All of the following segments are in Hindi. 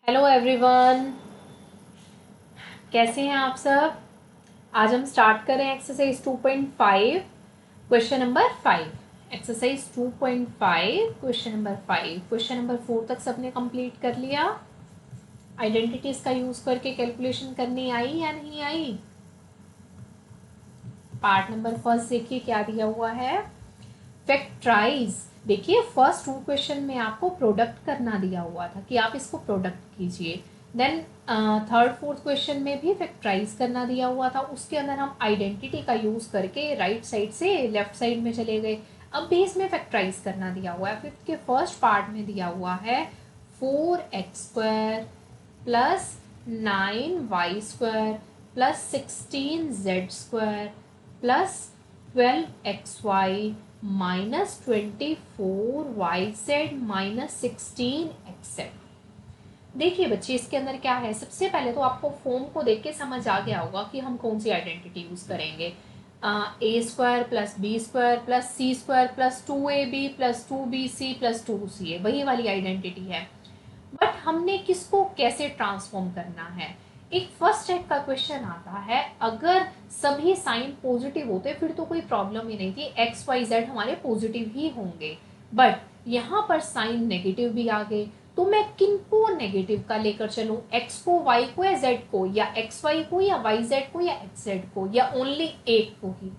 हेलो एवरीवन, कैसे हैं आप सब। आज हम स्टार्ट करें exercise 2.5 question number 5। Exercise 2.5 question number 5, question number 4 तक सबने कंप्लीट कर लिया। आइडेंटिटीज का यूज करके कैलकुलेशन करनी आई या नहीं आई। पार्ट नंबर फर्स्ट देखिए क्या दिया हुआ है। फैक्टराइज। देखिए फर्स्ट टू क्वेश्चन में आपको प्रोडक्ट करना दिया हुआ था कि आप इसको प्रोडक्ट कीजिए। देन थर्ड फोर्थ क्वेश्चन में भी फैक्टराइज करना दिया हुआ था, उसके अंदर हम आइडेंटिटी का यूज करके राइट साइड से लेफ्ट साइड में चले गए। अब बेस में फैक्टराइज करना दिया हुआ है। फिफ्थ के फर्स्ट पार्ट में दिया हुआ है 4x² plus 9y² plus 16z² plus 12xy minus 24yz minus 16xz। देखिए बच्चे इसके अंदर क्या है। सबसे पहले तो आपको फॉर्म को देख के समझ आ गया होगा कि हम कौन सी आइडेंटिटी यूज करेंगे। a² plus b² plus c² plus 2ab plus 2bc plus 2ca, वही वाली आइडेंटिटी है। बट हमने किसको कैसे ट्रांसफॉर्म करना है। एक फर्स्ट टाइप का क्वेश्चन आता है, अगर सभी साइन पॉजिटिव होते फिर तो कोई प्रॉब्लम ही नहीं थी, एक्स वाई जेड हमारे पॉजिटिव ही होंगे। बट यहाँ पर साइन नेगेटिव भी आ गए, तो मैं किन को नेगेटिव का लेकर चलूं, एक्स को, वाई को या जेड को, या एक्स वाई को या वाई जेड को या एक्स जेड को, या ओनली एक को ही।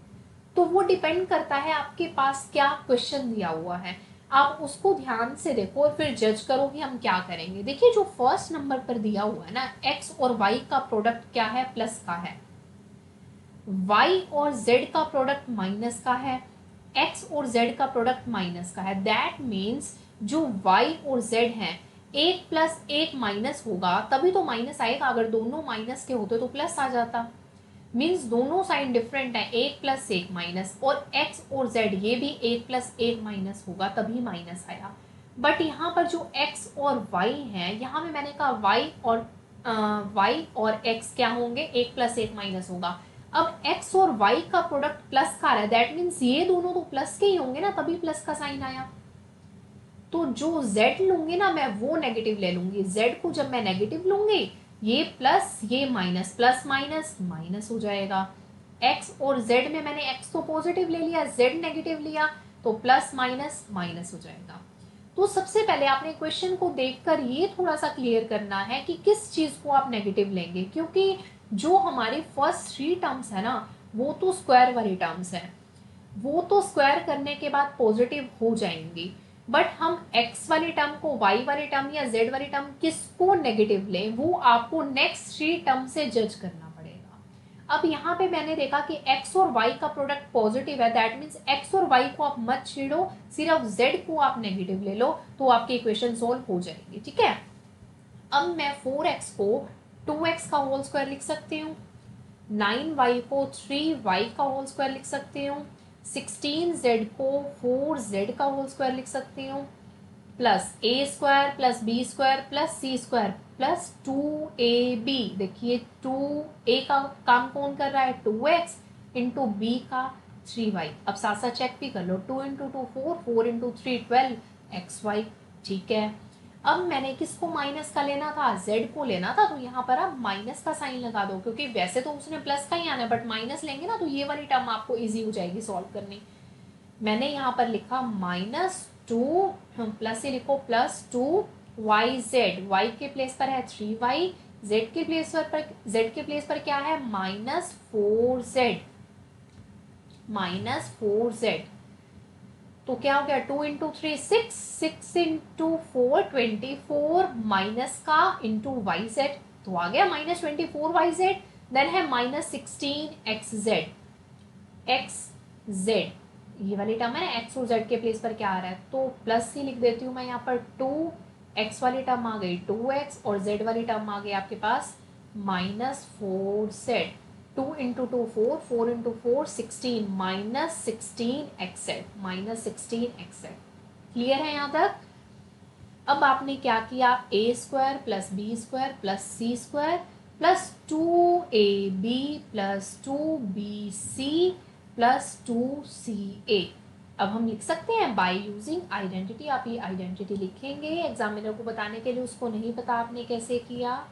तो वो डिपेंड करता है आपके पास क्या क्वेश्चन दिया हुआ है। आप उसको ध्यान से देखो और फिर जज करो कि हम क्या करेंगे। देखिए जो फर्स्ट नंबर पर दिया हुआ है ना, एक्स और वाई का प्रोडक्ट क्या है, प्लस का है। वाई और जेड का प्रोडक्ट माइनस का है। एक्स और जेड का प्रोडक्ट माइनस का है। दैट मीन्स जो वाई और जेड है, एक प्लस एक माइनस होगा तभी तो माइनस आएगा। अगर दोनों माइनस के होते तो प्लस आ जाता। मीन्स दोनों साइन डिफरेंट है, एक प्लस एक माइनस, और एक्स और जेड ये भी एक प्लस एक माइनस होगा तभी माइनस आया। बट यहाँ पर जो एक्स और वाई है, यहाँ में मैंने कहा वाई और एक्स क्या होंगे, एक प्लस एक माइनस होगा। अब एक्स और वाई का प्रोडक्ट प्लस का आ रहा है, दैट मीन्स ये दोनों तो प्लस के ही होंगे ना, तभी प्लस का साइन आया। तो जो z लूंगी ना मैं, वो नेगेटिव ले लूंगी। z को जब मैं नेगेटिव लूंगी, ये प्लस ये माइनस, प्लस माइनस माइनस हो जाएगा। x और z में मैंने x तो पॉजिटिव ले लिया, z नेगेटिव लिया, तो प्लस माइनस माइनस हो जाएगा। तो सबसे पहले आपने क्वेश्चन को देखकर ये थोड़ा सा क्लियर करना है कि किस चीज को आप नेगेटिव लेंगे, क्योंकि जो हमारी फर्स्ट थ्री टर्म्स है ना, वो तो स्क्वायर वाली टर्म्स है, वो तो स्क्वायर करने के बाद पॉजिटिव हो जाएंगी। बट हम x वाली टर्म को, y वाली टर्म या z वाली टर्म किसको नेगेटिव लें, वो आपको नेक्स्ट थ्री टर्म से जज करना पड़ेगा। अब यहाँ पे मैंने देखा कि x और y का प्रोडक्ट पॉजिटिव है, दैट मीन्स x और y को आप मत छेड़ो, सिर्फ z को आप नेगेटिव ले लो, तो आपकी इक्वेशन सोल्व हो जाएगी। ठीक है। अब मैं 4x को 2x का होल स्क्वायर लिख सकती हूँ, 9y को 3y का होल स्क्वायर लिख सकती हूँ, 16z को 4z का होल स्क्वायर लिख सकती हूँ, plus a² plus b² plus c² plus 2ab। देखिए 2a का काम कौन कर रहा है, 2x इंटू बी का 3y। अब साथ साथ चेक भी कर लो, 2 इंटू 2 4, 4 इंटू 3 12xy। ठीक है। अब मैंने किसको माइनस का लेना था, z को लेना था, तो यहाँ पर आप माइनस का साइन लगा दो, क्योंकि वैसे तो उसने प्लस का ही आना है, बट माइनस लेंगे ना तो ये वाली टर्म आपको इजी हो जाएगी सॉल्व करनी। मैंने यहाँ पर लिखा -2, प्लस से लिखो +2 y के प्लेस पर है 3y, z के प्लेस पर क्या है, -4z। तो क्या हो गया, 2 इंटू 3 6, 6 इंटू 4 24, माइनस का इंटू वाई जेड, तो आ गया -24yz। देन है -16xz, ये वाली टर्म है ना, एक्स और जेड के प्लेस पर क्या आ रहा है, तो प्लस ही लिख देती हूँ मैं यहाँ पर। 2x वाली टर्म आ गई 2x, और z वाली टर्म आ गई आपके पास -4z। 2 into 2 4, 4 into 4 16, -16xz। Clear है यहाँ तक। अब आपने क्या किया, a² plus b² plus c² plus 2ab plus 2bc plus 2ca। अब हम लिख सकते हैं बाय यूजिंग आइडेंटिटी। आप ये आइडेंटिटी लिखेंगे एग्जामिनर को बताने के लिए, उसको नहीं पता आपने कैसे किया।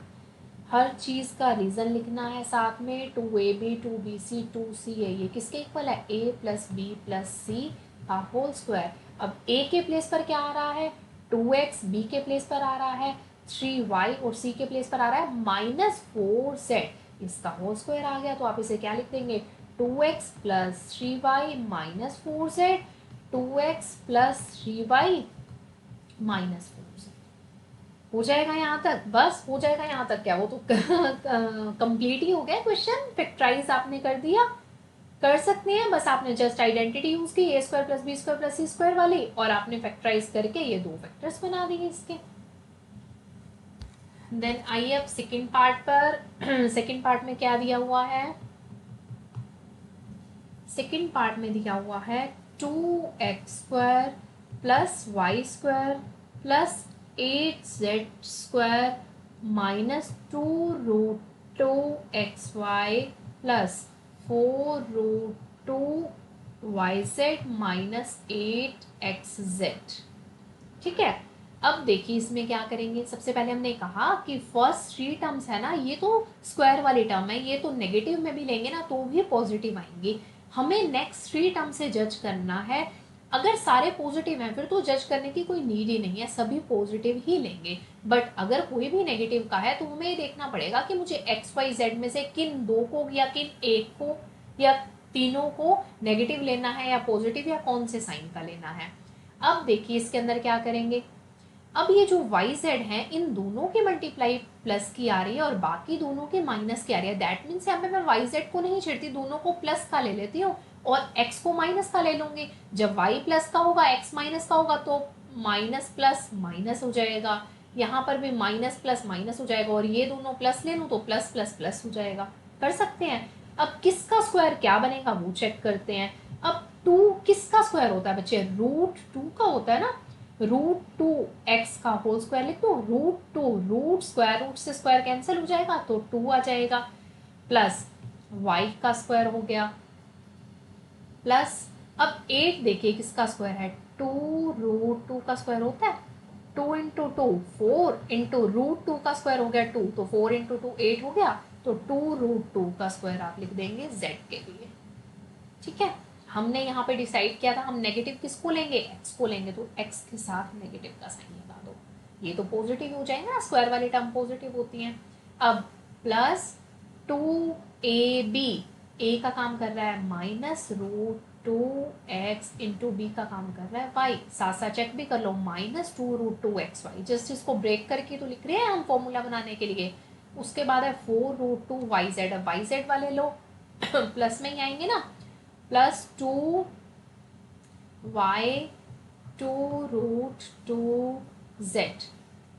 हर चीज़ का रीज़न लिखना है साथ में। 2ab 2bc 2ca ये किसके इक्वल है, a plus b plus c का होल स्क्वायर। अब a के प्लेस पर क्या आ रहा है 2x, b के प्लेस पर आ रहा है 3y और c के प्लेस पर आ रहा है -4z, इसका होल स्क्वायर आ गया। तो आप इसे क्या लिख देंगे 2x plus 3y minus 4z, 2x plus 3y minus 4z। हो जाएगा यहाँ तक, बस हो जाएगा यहाँ तक। क्या वो तो कंप्लीट ही हो गया क्वेश्चन, फैक्टराइज आपने कर दिया। कर सकते हैं, बस आपने जस्ट आइडेंटिटी यूज की a square plus B square plus C square वाली, और आपने फैक्टराइज करके ये दो फैक्टर्स बना दिए इसके। देन आइए अब सेकंड पार्ट पर। सेकंड पार्ट में क्या दिया हुआ है, सेकंड पार्ट में दिया हुआ है 2x square plus Y square plus 8z square minus 2√2xy plus 4√2yz minus 8xz। ठीक है, अब देखिए इसमें क्या करेंगे। सबसे पहले हमने कहा कि फर्स्ट थ्री टर्म्स है ना, ये तो स्क्वायर वाली टर्म है, ये तो नेगेटिव में भी लेंगे ना तो भी पॉजिटिव आएंगी। हमें नेक्स्ट थ्री टर्म से जज करना है। अगर सारे पॉजिटिव हैं फिर तो जज करने की कोई नीड ही नहीं है, सभी पॉजिटिव ही लेंगे। बट अगर कोई भी नेगेटिव का है तो हमें ये देखना पड़ेगा कि मुझे एक्स वाई जेड में से किन दो को या किन एक को या तीनों को नेगेटिव लेना है या पॉजिटिव, या कौन से साइन का लेना है। अब देखिए इसके अंदर क्या करेंगे। अब ये जो वाई जेड है इन दोनों की मल्टीप्लाई प्लस की आ रही है और बाकी दोनों के माइनस की आ रही है। दैट मीन्स यहाँ पे मैं वाई जेड को नहीं छेड़ती, दोनों को प्लस का ले लेती हूँ और एक्स को माइनस का ले लूंगी। जब वाई प्लस का होगा एक्स माइनस का होगा तो माइनस प्लस माइनस हो जाएगा, यहाँ पर भी माइनस प्लस माइनस हो जाएगा, और ये दोनों प्लस ले लूँ तो प्लस प्लस प्लस हो जाएगा। कर सकते हैं। अब किसका स्क्वायर क्या बनेगा वो चेक करते हैं। अब 2 किसका स्क्वायर होता है बच्चे, √2 का होता है ना। √2x का होल स्क्वायर लिख दो, √2 रूट स्क्वायर रूट से स्क्वायर कैंसिल हो जाएगा तो 2 आ जाएगा, प्लस y का स्क्वायर हो गया, प्लस अब 8 देखिए किसका स्क्वायर है 2√2 का स्क्वायर होता है 2 इंटू 2 4 इंटू √2 का स्क्वायर हो गया 2, तो 4 इंटू 2 8 हो गया, तो 2√2 का स्क्वायर आप लिख देंगे z के लिए। ठीक है, हमने यहाँ पे डिसाइड किया था हम नेगेटिव किसको लेंगे, x को लेंगे, तो x के साथ नेगेटिव का साइन लगा दो, ये तो पॉजिटिव हो जाएगा ना, स्क्वायर वाली टर्म पॉजिटिव होती हैं। अब प्लस 2ab, a का काम कर रहा है -√2x इंटू बी का काम कर रहा है y, साथ साथ चेक भी कर लो -2√2xy, जस्ट इसको ब्रेक करके तो लिख रहे हैं हम फॉर्मूला बनाने के लिए। उसके बाद है 4√2yz, अब yz वाले लो प्लस में ही आएंगे ना, plus 2y 2√2z,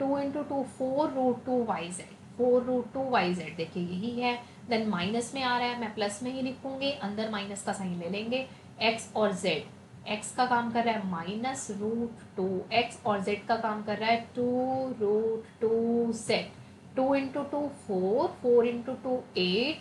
2 into 2 4√2yz, 4√2yz देखिए यही है। देन माइनस में आ रहा है, मैं प्लस में ही लिखूंगी, अंदर माइनस का साइन ले लेंगे। x और z, x का काम कर रहा है -√2x और z का काम कर रहा है 2√2z, 2 into 2 4, 4 into 2 8,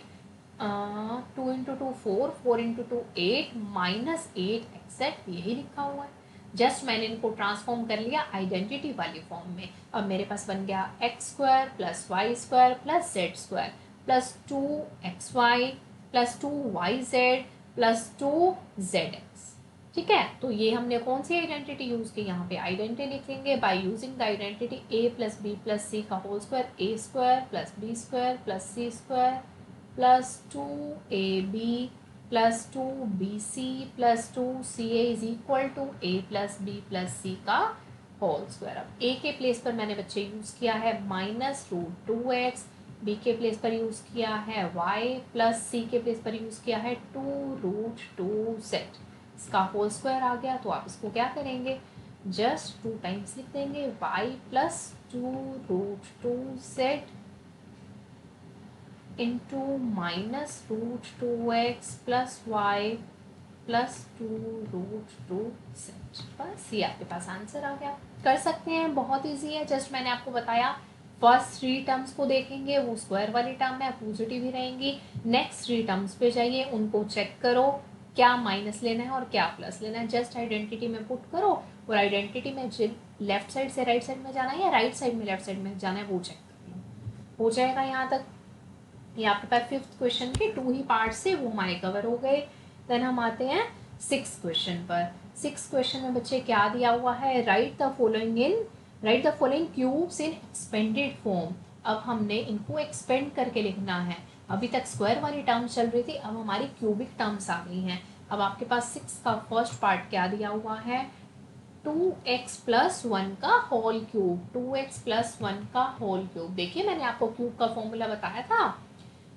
2 into 2 4, 4 into 2 8 minus 8 exact यही लिखा हुआ है। जस्ट मैंने इनको ट्रांसफॉर्म कर लिया आइडेंटिटी वाली फॉर्म में। अब मेरे पास बन गया X square plus Y square plus Z square plus 2xy plus 2yz plus 2zx। ठीक है, तो ये हमने कौन सी आइडेंटिटी यूज की, यहाँ पे आइडेंटिटी लिखेंगे by using the identity a plus b plus c का whole square, a square plus B square plus C square plus 2ab plus 2bc plus 2ca is equal to a plus b plus c का होल स्क्वायर। अब a के प्लेस पर मैंने बच्चे यूज़ किया है -√2x, b के प्लेस पर यूज़ किया है y प्लस c के प्लेस पर यूज़ किया है 2√2z, इसका होल स्क्वायर आ गया। तो आप इसको क्या करेंगे, जस्ट 2 टाइम्स लिख देंगे y plus 2√2z into -√2x plus y plus 2√2z, बस ये आपके पास आंसर आ गया। कर सकते हैं, बहुत इजी है। जस्ट मैंने आपको बताया फर्स्ट 3 टर्म्स को देखेंगे, वो स्क्वायर वाली टर्म है, पॉजिटिव ही रहेंगी। नेक्स्ट 3 टर्म्स पे जाइए, उनको चेक करो क्या माइनस लेना है और क्या प्लस लेना है, जस्ट आइडेंटिटी में पुट करो और आइडेंटिटी में लेफ्ट साइड से राइट साइड में जाना है या राइट साइड में लेफ्ट साइड में जाना है वो चेक कर लो, हो जाएगा यहाँ तक। ये आपके पास 5th क्वेश्चन के 2 ही पार्ट से वो हमारे कवर हो गए। देन हम आते हैं 6th क्वेश्चन पर। 6th क्वेश्चन में बच्चे क्या दिया हुआ है, right the following cubes in expanded form. अब हमने इनको एक्सपेंड करके लिखना है। अभी तक स्क्वायर वाली टर्म्स चल रही थी, अब हमारी क्यूबिक टर्म्स आ गई हैं। अब आपके पास 6 का फर्स्ट पार्ट क्या दिया हुआ है, 2x प्लस 1 का होल क्यूब, 2x प्लस 1 का होल क्यूब। देखिए मैंने आपको क्यूब का फॉर्मूला बताया था,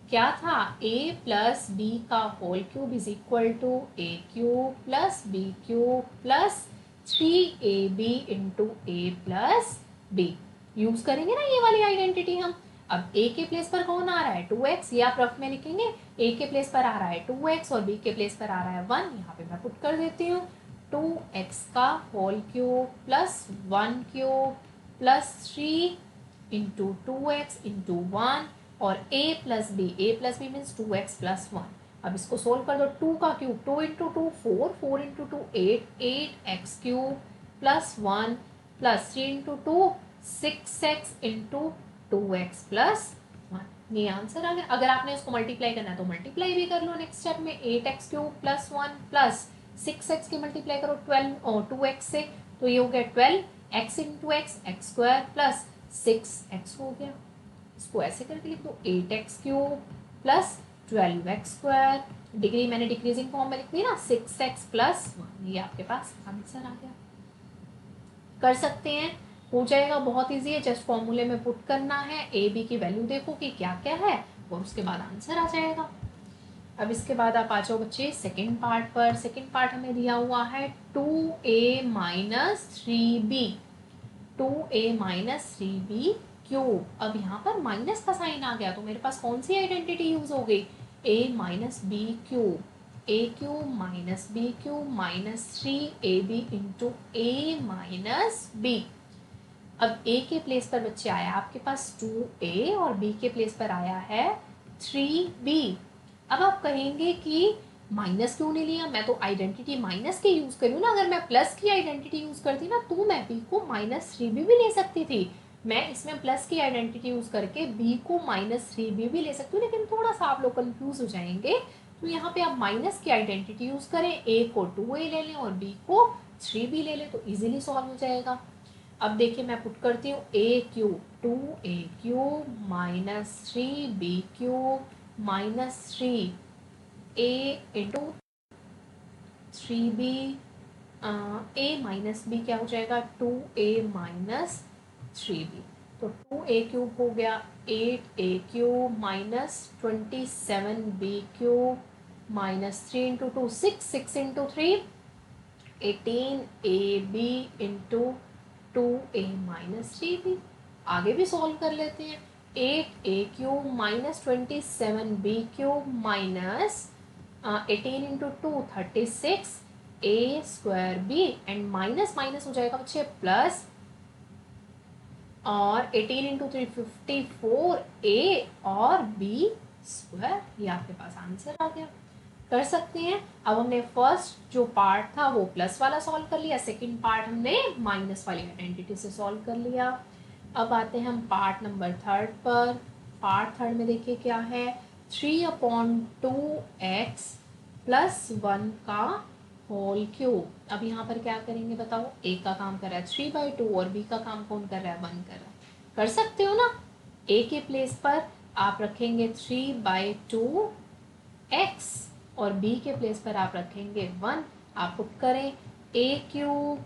क्या था, a प्लस बी का whole cube is equal to A cube plus B cube plus 3ab into A plus B. Use करेंगे ना ये वाली आइडेंटिटी हम। अब a के प्लेस पर कौन आ रहा है, 2x, ये आप रफ में लिखेंगे। a के प्लेस पर आ रहा है 2x और b के प्लेस पर आ रहा है 1, यहाँ पे मैं पुट कर देती हूँ। 2x का whole cube plus 1 cube plus 3 into 2x into 1 और a plus B means 2x plus 1। अब इसको सोल्व कर दो, 2 का cube 2 into 2 4, 4 into 2 8, 8x cube plus 1 plus 3 into 2 6x into 2x plus 1। ये आंसर आ गया। अगर आपने इसको मल्टीप्लाई करना है तो मल्टीप्लाई भी कर लो नेक्स्ट स्टेप में, 8x cube plus 1 plus 6x की मल्टीप्लाई करो 12 और 2x से, तो ये हो गया 12x into x square plus 6x हो गया। इसको ऐसे करके लिख दो, 8x cube plus 12x square, degree मैंने डिक्रीजिंग फॉर्म में लिख दी ना, 6x प्लस 1। ये आपके पास आंसर आ गया। कर सकते हैं, हो जाएगा, बहुत इजी है, जस्ट फॉर्मूले में पुट करना है, ए बी की वैल्यू देखो कि क्या क्या है और उसके बाद आंसर आ जाएगा। अब इसके बाद आप आ जाओ बच्चे सेकेंड पार्ट पर। सेकेंड पार्ट हमें दिया हुआ है 2a minus 3b, 2a minus 3b cube. अब यहाँ पर माइनस का साइन आ गया तो मेरे पास कौन सी आइडेंटिटी यूज हो गई, a minus B cube, a cube minus B cube minus 3ab into a minus b। अब a के प्लेस पर बच्चे आया आपके पास 2a और b के प्लेस पर आया है 3b। अब आप कहेंगे कि माइनस क्यों नहीं लिया, मैं तो आइडेंटिटी माइनस के यूज करी हूँ ना, अगर मैं प्लस की आइडेंटिटी यूज करती ना तो मैं b को माइनस 3b भी ले सकती थी। मैं इसमें प्लस की आइडेंटिटी यूज करके b को माइनस 3b भी ले सकती हूँ, लेकिन थोड़ा सा आप लोग कंफ्यूज हो जाएंगे, तो यहाँ पे आप माइनस की आइडेंटिटी यूज करें, a को 2a ले लें और b को 3b ले लें तो इजीली सॉल्व हो जाएगा। अब देखिए मैं पुट करती हूँ, a cube 2a cube minus 3b cube minus 3a into 3b, a minus b क्या हो जाएगा, 2a माइनस 3b, तो 2a क्यूब हो गया 8a cube minus 27b cube minus 3 into 2 6, 6 into 3 18ab into 2a minus 3b। आगे भी सॉल्व कर लेते हैं, 8a cube minus 27b cube minus 18 into 2 36 a square b and minus minus हो जाएगा बच्चे प्लस, और 18 इंटू 3 54 a और b स्क्वायर। ये आपके पास आंसर आ गया। कर सकते हैं। अब हमने फर्स्ट जो पार्ट था वो प्लस वाला सॉल्व कर लिया, सेकंड पार्ट हमने माइनस वाली आइडेंटिटी से सॉल्व कर लिया। अब आते हैं हम पार्ट नंबर 3 पर। पार्ट 3 में देखिए क्या है, 3/2x प्लस 1 का होल क्यूब। अब यहाँ पर क्या करेंगे बताओ, a का काम कर रहा है 3/2 और b का काम कौन कर रहा है, 1 कर रहा है। कर सकते हो ना, a के प्लेस पर आप रखेंगे 3/2x और b के प्लेस पर आप रखेंगे 1। आप पुट करें a cube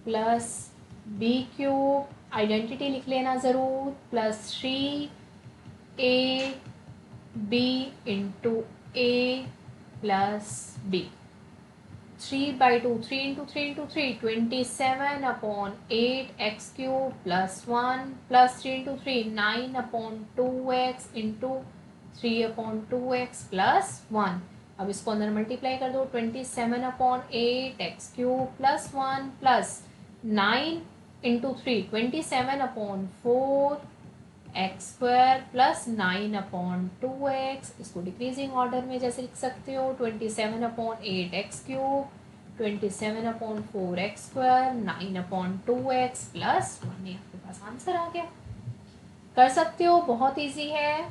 plus b cube, identity लिख लेना ज़रूर, plus 3ab into a plus b। 3/2, 3 into 3 into 3 27/8x cube plus 1 plus 3 into 3 9/2x into 3/2x plus 1। अब इसको अंदर मल्टीप्लाई कर दो, 27/8x cube plus 1 plus 9 into 3 27/4 x square plus 9/2x, इसको डिक्रीजिंग ऑर्डर में जैसे लिख सकते हो 27/8x³ 27/4x² 9/2x प्लस 1, ये आपके पास आंसर आ गया। कर सकते हो, बहुत इजी है।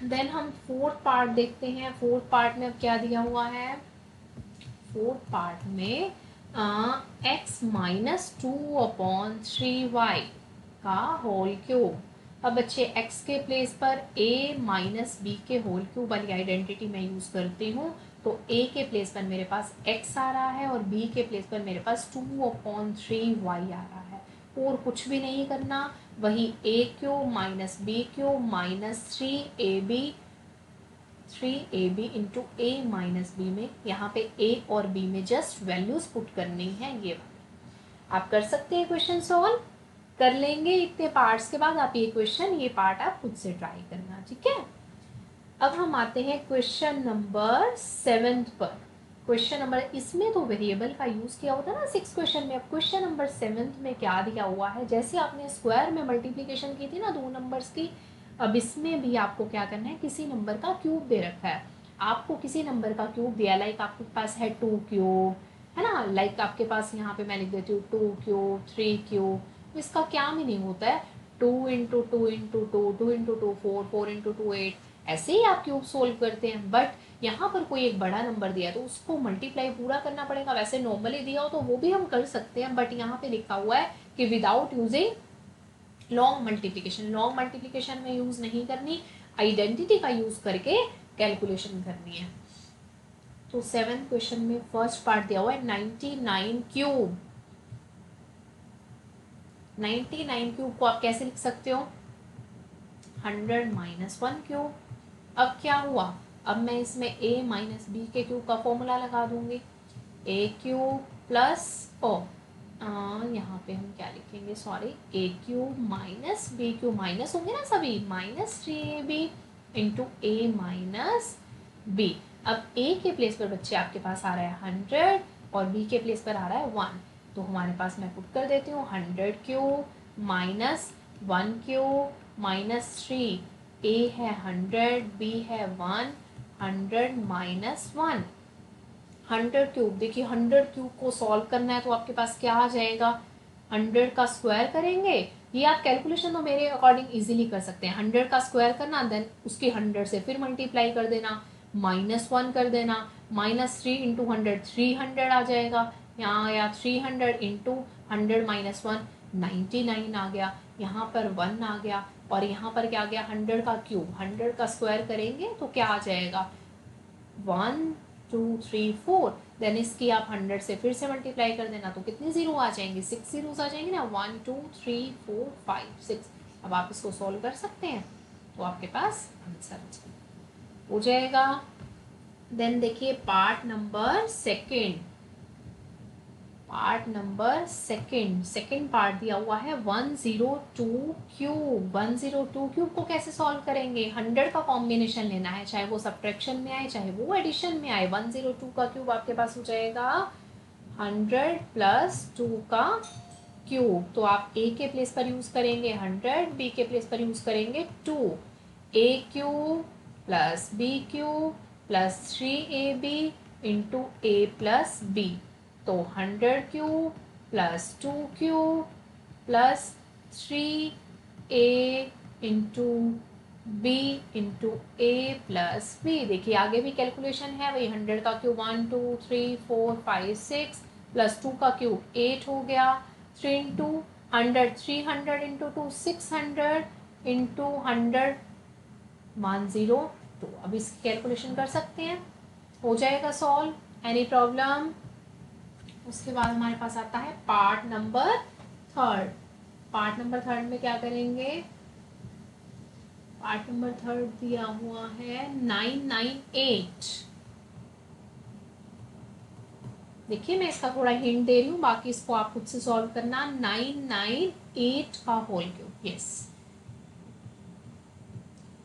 देन हम फोर्थ पार्ट देखते हैं। फोर्थ पार्ट में अब क्या दिया हुआ है? फोर्थ पार्ट में x -2/3y का होल क्यूब। अब बच्चे x के प्लेस पर a - b के होल क्यूब वाली आइडेंटिटी मैं यूज़ करती हूँ। तो a के प्लेस पर मेरे पास x आ रहा है और b के प्लेस पर मेरे पास 2/3y आ रहा है। और कुछ भी नहीं करना, वही a³ - b³ -3ab into a minus B में यहाँ पे a और b में जस्ट वैल्यूज पुट करनी है। ये आप कर सकते हैं, क्वेश्चन सॉल्व कर लेंगे इतने पार्ट्स के बाद। आप ये क्वेश्चन, ये पार्ट आप खुद से ट्राई करना, ठीक है। अब हम आते हैं क्वेश्चन नंबर 7 पर। क्वेश्चन नंबर, इसमें तो वेरिएबल का यूज़ किया होता है ना 6 क्वेश्चन में। अब क्वेश्चन नंबर 7 में क्या दिया हुआ है? जैसे आपने स्क्वायर में मल्टीप्लिकेशन की थी ना 2 नंबर्स की, अब इसमें भी आपको क्या करना है, किसी नंबर का क्यूब दे रखा है। आपको किसी नंबर का क्यूब दिया, लाइक आपके पास है 2³ है ना, लाइक आपके पास यहाँ पे मैं लिख देती हूँ 2³ 3³। तो इसका क्या मीनिंग होता है? 2 × 2 × 2 2 × 2 4 4 × 2 8, ऐसे ही आप क्यूब सोल्व करते हैं। बट यहाँ पर कोई एक बड़ा नंबर दिया तो उसको मल्टीप्लाई पूरा करना पड़ेगा। वैसे नॉर्मली दिया हो तो वो भी हम कर सकते हैं, बट यहाँ पे लिखा हुआ है कि without using long multiplication. Long multiplication में यूज नहीं करनी, आइडेंटिटी का यूज करके कैलकुलेशन करनी है। तो 7th क्वेश्चन में फर्स्ट पार्ट दिया हुआ है 99³ 99³ को आप कैसे लिख सकते हो? 100 - 1³। अब क्या हुआ? अब मैं इसमें a - b के क्यूब का फॉर्मूला लगा दूंगी। a³ प्लस यहाँ पे हम क्या लिखेंगे, सॉरी, a³ - b³ माइनस होंगे ना सभी, -3ab इंटू a - b। अब a के प्लेस पर बच्चे आपके पास आ रहा है 100 और b के प्लेस पर आ रहा है 1। तो हमारे पास मैं पुट कर देती हूँ 100³ - 1³ -3। a है 100, b है 1, 100 - 1। 100³ देखिए 100³ को सॉल्व करना है तो आपके पास क्या आ जाएगा? 100 का स्क्वायर करेंगे। ये आप कैलकुलेशन तो मेरे अकॉर्डिंग इजीली कर सकते हैं। 100 का स्क्वायर करना, देन उसके 100 से फिर मल्टीप्लाई कर देना, -1 कर देना, -3 × 100 300 आ जाएगा। यहाँ आया 300 इंटू 100 - 1 99 आ गया। यहाँ पर 1 आ गया और यहाँ पर क्या आ गया? 100 का क्यूब। 100 का स्क्वायर करेंगे तो क्या आ जाएगा? 1 2 3 4। देन इसकी आप 100 से फिर से मल्टीप्लाई कर देना तो कितने जीरो आ जाएंगे? 6 जीरोस आ जाएंगे ना, 1 2 3 4 5 6। अब आप इसको सॉल्व कर सकते हैं तो आपके पास आंसर हो जाएगा। देन देखिए part number second. Part number second part दिया हुआ है 102³ 102³ को कैसे सॉल्व करेंगे? 100 का कॉम्बिनेशन लेना है, चाहे वो सब्ट्रैक्शन में आए चाहे वो एडिशन में आए। 102 का क्यूब आपके पास हो जाएगा 100 + 2 का क्यूब। तो आप a के प्लेस पर यूज करेंगे 100, b के प्लेस पर यूज करेंगे 2। a³ + b³ + 3ab into a + b। तो 100³ + 2³ + 3a into b into a + b। देखिए आगे भी कैलकुलेशन है वही। 100 का क्यूब 1 2 3 4 5 6 + 2 का क्यूब 8 हो गया। 3 इंटू 100 300 इंटू 2 600 इंटू 100 102। अब इसकी कैलकुलेशन कर सकते हैं, हो जाएगा सॉल्व। Any problem? उसके बाद हमारे पास आता है part number third. Part number third में क्या करेंगे? पार्ट नंबर थर्ड दिया हुआ है 998। देखिए मैं इसका थोड़ा हिंट दे रही हूँ, बाकी इसको आप खुद से सॉल्व करना। 998 का होल क्यूब। यस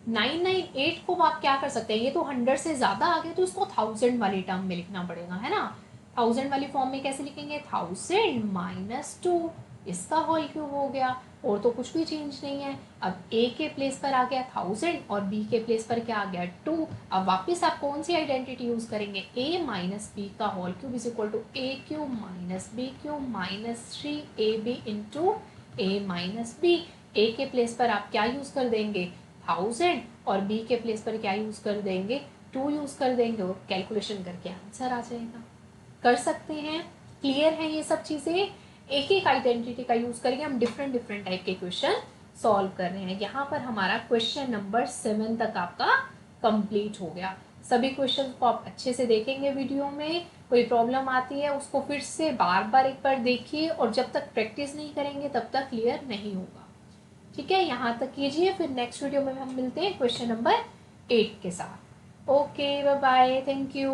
998 को आप क्या कर सकते हैं? ये तो 100 से ज्यादा आ गया तो इसको 1000 वाली टर्म में लिखना पड़ेगा, है ना। 1000 वाली फॉर्म में कैसे लिखेंगे? 1000 - 2, इसका होल क्यूब हो गया। और तो कुछ भी चेंज नहीं है। अब ए के प्लेस पर आ गया 1000 और बी के प्लेस पर क्या आ गया 2। अब वापस आप कौन सी आइडेंटिटी यूज करेंगे, a माइनस बी का whole cube is equal to A cube minus B cube minus 3ab into a minus b. A के प्लेस पर आप क्या यूज कर देंगे 1000 और बी के प्लेस पर क्या यूज कर देंगे 2 यूज कर देंगे और कैलकुलेशन करके आंसर आ जाएगा। कर सकते हैं, क्लियर है ये सब चीज़ें। एक एक आइडेंटिटी का यूज़ करके हम डिफरेंट डिफरेंट टाइप के क्वेश्चन सॉल्व कर रहे हैं। यहाँ पर हमारा क्वेश्चन नंबर 7 तक आपका कंप्लीट हो गया। सभी क्वेश्चन को आप अच्छे से देखेंगे वीडियो में, कोई प्रॉब्लम आती है उसको फिर से बार बार एक बार देखिए और जब तक प्रैक्टिस नहीं करेंगे तब तक क्लियर नहीं होगा। ठीक है, यहाँ तक कीजिए, फिर नेक्स्ट वीडियो में हम मिलते हैं क्वेश्चन नंबर 8 के साथ। Okay, bye bye, thank you.